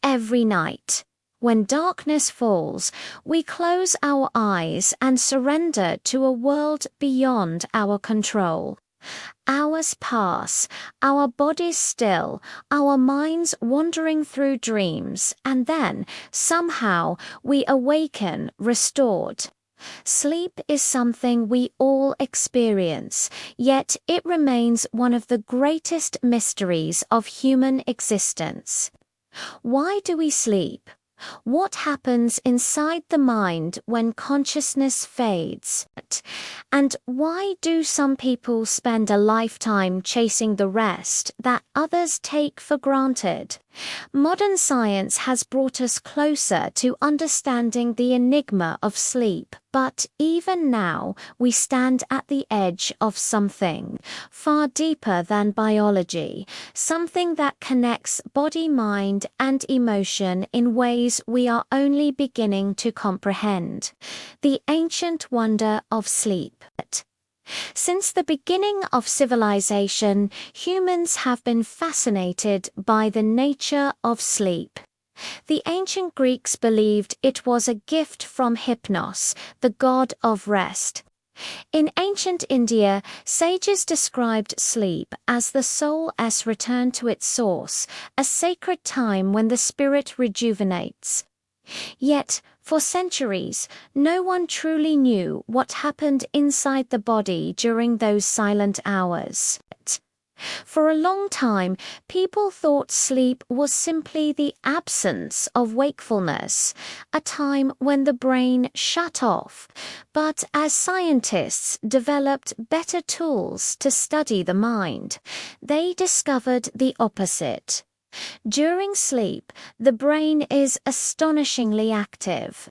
Every night, when darkness falls, we close our eyes and surrender to a world beyond our control. Hours pass, our bodies still, our minds wandering through dreams, and then, somehow, we awaken restored. Sleep is something we all experience, yet it remains one of the greatest mysteries of human existence. Why do we sleep? What happens inside the mind when consciousness fades? And why do some people spend a lifetime chasing the rest that others take for granted? Modern science has brought us closer to understanding the enigma of sleep, but even now we stand at the edge of something far deeper than biology, something that connects body, mind, and emotion in ways we are only beginning to comprehend. The ancient wonder of sleep. Since the beginning of civilization, humans have been fascinated by the nature of sleep. The ancient Greeks believed it was a gift from Hypnos, the god of rest. In ancient India, sages described sleep as the soul's return to its source, a sacred time when the spirit rejuvenates. Yet, for centuries, no one truly knew what happened inside the body during those silent hours. For a long time, people thought sleep was simply the absence of wakefulness, a time when the brain shut off. But as scientists developed better tools to study the mind, they discovered the opposite. During sleep, the brain is astonishingly active.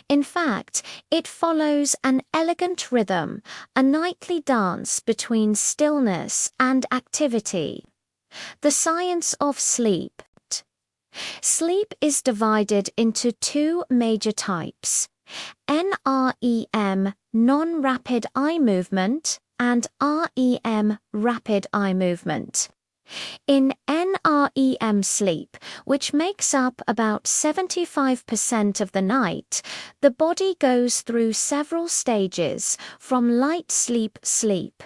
In fact, it follows an elegant rhythm, a nightly dance between stillness and activity. The science of sleep. Sleep is divided into two major types: NREM, non-rapid eye movement, and REM, rapid eye movement. In NREM sleep, which makes up about 75% of the night, the body goes through several stages from light sleep.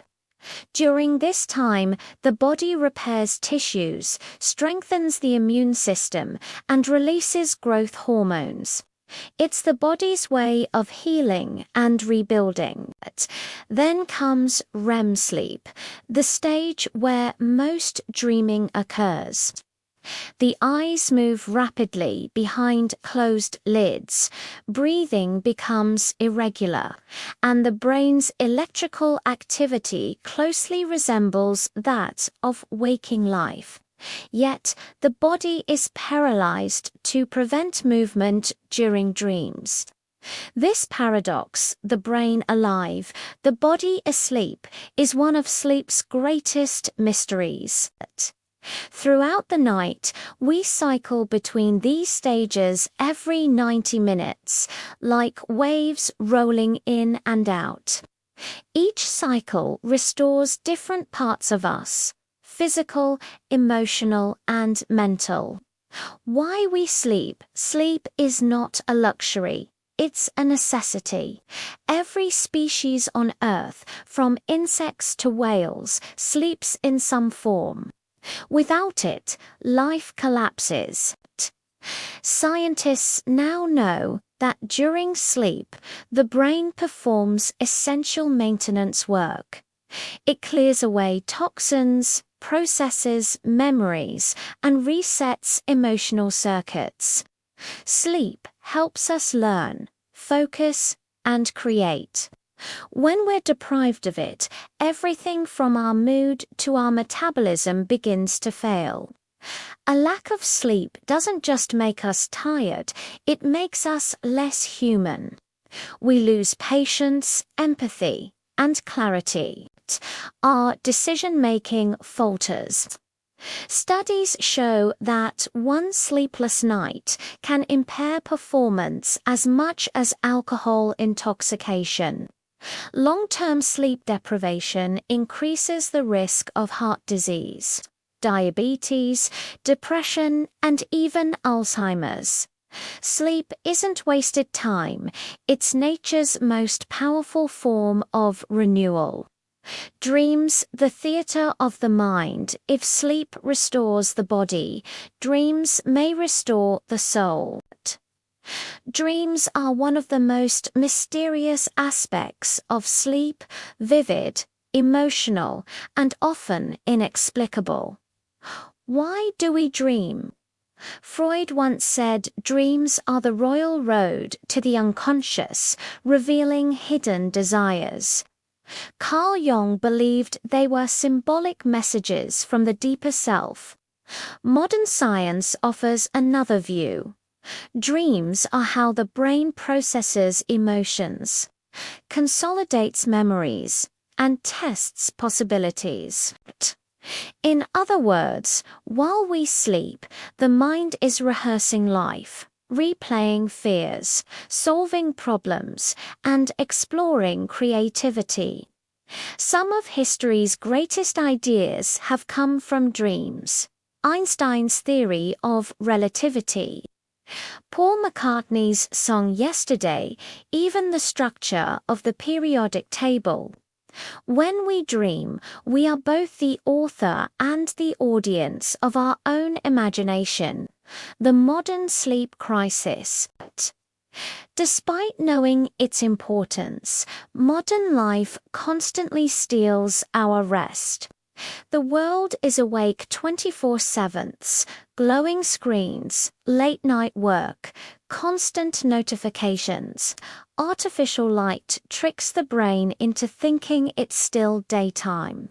During this time, the body repairs tissues, strengthens the immune system, and releases growth hormones. It's the body's way of healing and rebuilding. Then comes REM sleep, the stage where most dreaming occurs. The eyes move rapidly behind closed lids, breathing becomes irregular, and the brain's electrical activity closely resembles that of waking life. Yet, the body is paralyzed to prevent movement during dreams. This paradox, the brain alive, the body asleep, is one of sleep's greatest mysteries. Throughout the night, we cycle between these stages every 90 minutes, like waves rolling in and out. Each cycle restores different parts of us: physical, emotional, and mental. Why we sleep? Sleep is not a luxury. It's a necessity. Every species on Earth, from insects to whales, sleeps in some form. Without it, life collapses. Scientists now know that during sleep, the brain performs essential maintenance work. It clears away toxins, processes memories, and resets emotional circuits. Sleep helps us learn, focus, and create. When we're deprived of it, everything from our mood to our metabolism begins to fail. A lack of sleep doesn't just make us tired, it makes us less human. We lose patience, empathy, and clarity. Our decision-making falters. Studies show that one sleepless night can impair performance as much as alcohol intoxication. Long-term sleep deprivation increases the risk of heart disease. diabetes, depression, and even Alzheimer's. Sleep isn't wasted time, it's nature's most powerful form of renewal. Dreams, the theatre of the mind. If sleep restores the body, dreams may restore the soul. Dreams are one of the most mysterious aspects of sleep, vivid, emotional, and often inexplicable. Why do we dream? Freud once said dreams are the royal road to the unconscious, revealing hidden desires. Carl Jung believed they were symbolic messages from the deeper self. Modern science offers another view. Dreams are how the brain processes emotions, consolidates memories, and tests possibilities. In other words, while we sleep, the mind is rehearsing life, replaying fears, solving problems, and exploring creativity. Some of history's greatest ideas have come from dreams. Einstein's theory of relativity, Paul McCartney's song Yesterday, even the structure of the periodic table. When we dream, we are both the author and the audience of our own imagination. The modern sleep crisis. Despite knowing its importance, modern life constantly steals our rest. The world is awake 24/7, glowing screens, late-night work, constant notifications. Artificial light tricks the brain into thinking it's still daytime,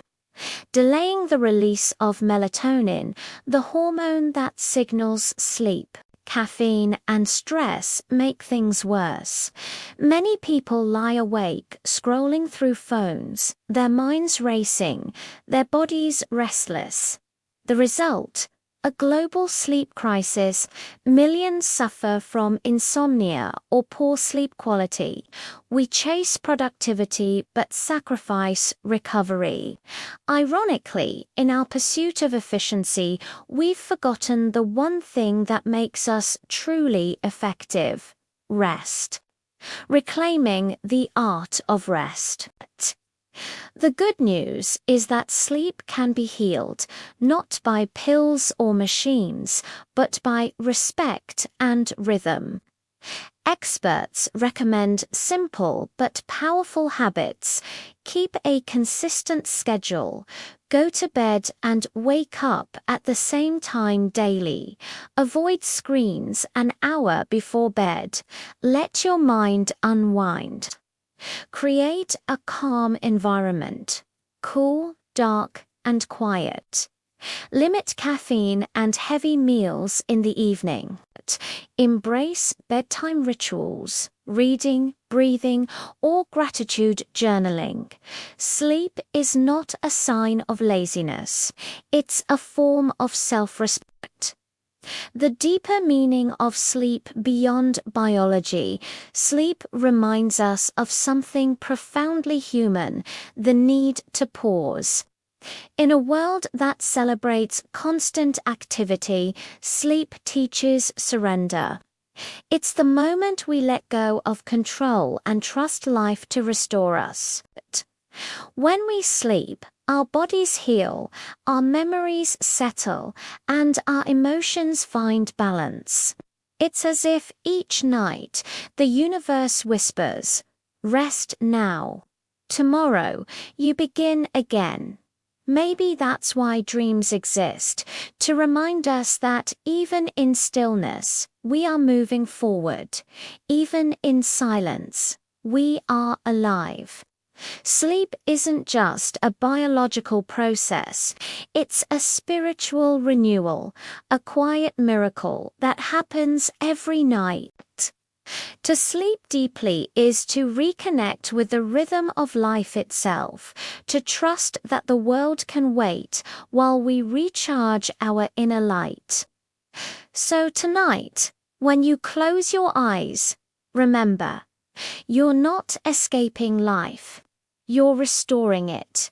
delaying the release of melatonin, the hormone that signals sleep. Caffeine and stress make things worse. Many people lie awake, scrolling through phones, their minds racing, their bodies restless. The result? A global sleep crisis. Millions suffer from insomnia or poor sleep quality. We chase productivity but sacrifice recovery. Ironically, in our pursuit of efficiency, we've forgotten the one thing that makes us truly effective: rest. Reclaiming the art of rest. The good news is that sleep can be healed, not by pills or machines, but by respect and rhythm. Experts recommend simple but powerful habits. Keep a consistent schedule. Go to bed and wake up at the same time daily. Avoid screens an hour before bed. Let your mind unwind. Create a calm environment. Cool, dark, and quiet. Limit caffeine and heavy meals in the evening. Embrace bedtime rituals, reading, breathing, or gratitude journaling. Sleep is not a sign of laziness. It's a form of self-respect. The deeper meaning of sleep beyond biology. Sleep reminds us of something profoundly human: the need to pause. In a world that celebrates constant activity, sleep teaches surrender. It's the moment we let go of control and trust life to restore us. When we sleep, our bodies heal, our memories settle, and our emotions find balance. It's as if each night the universe whispers, "Rest now. Tomorrow you begin again." Maybe that's why dreams exist, to remind us that even in stillness, we are moving forward. Even in silence, we are alive. Sleep isn't just a biological process, it's a spiritual renewal, a quiet miracle that happens every night. To sleep deeply is to reconnect with the rhythm of life itself, to trust that the world can wait while we recharge our inner light. So tonight, when you close your eyes, remember, you're not escaping life. You're restoring it.